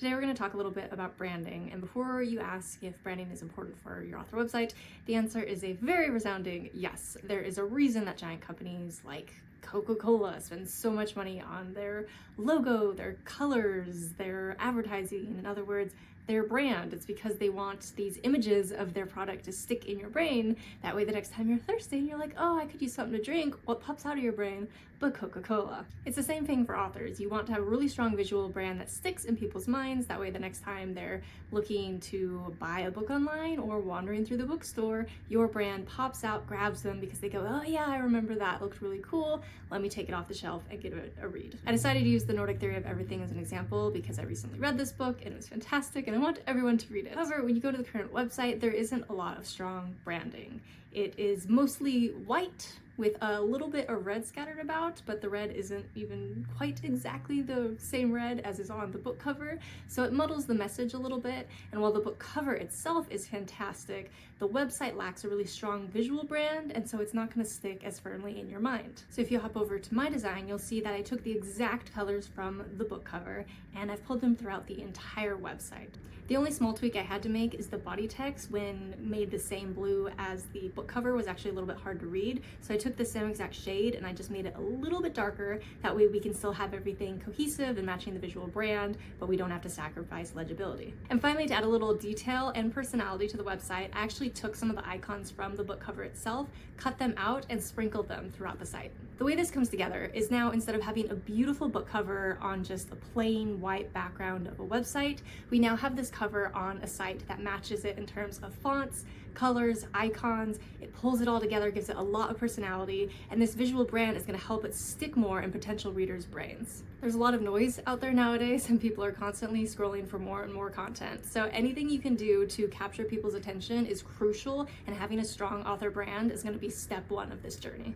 Today we're going to talk a little bit about branding, and before you ask if branding is important for your author website, the answer is a very resounding yes. There is a reason that giant companies like Coca-Cola spend so much money on their logo, their colors, their advertising, in other words, their brand. It's because they want these images of their product to stick in your brain. That way the next time you're thirsty and you're like, oh, I could use something to drink, what pops out of your brain but Coca-Cola? It's the same thing for authors. You want to have a really strong visual brand that sticks in people's minds. That way the next time they're looking to buy a book online or wandering through the bookstore, your brand pops out, grabs them because they go, oh yeah, I remember that, it looked really cool. Let me take it off the shelf and give it a read. I decided to use the Nordic Theory of Everything as an example because I recently read this book and it was fantastic and I want everyone to read it. However, when you go to the current website, there isn't a lot of strong branding. It is mostly white with a little bit of red scattered about, but the red isn't even quite exactly the same red as is on the book cover, so it muddles the message a little bit. And while the book cover itself is fantastic, the website lacks a really strong visual brand, and so it's not going to stick as firmly in your mind. So if you hop over to my design, you'll see that I took the exact colors from the book cover and I've pulled them throughout the entire website. The only small tweak I had to make is the body text, when made the same blue as the book cover, was actually a little bit hard to read. So I took the same exact shade and I just made it a little bit darker. That way we can still have everything cohesive and matching the visual brand, but we don't have to sacrifice legibility. And finally, to add a little detail and personality to the website, I actually took some of the icons from the book cover itself, cut them out, and sprinkled them throughout the site. The way this comes together is now, instead of having a beautiful book cover on just a plain white background of a website, we now have this cover on a site that matches it in terms of fonts, colors, icons. It pulls it all together, gives it a lot of personality, and this visual brand is going to help it stick more in potential readers' brains. There's a lot of noise out there nowadays and people are constantly scrolling for more and more content. So anything you can do to capture people's attention is crucial, and having a strong author brand is going to be step one of this journey.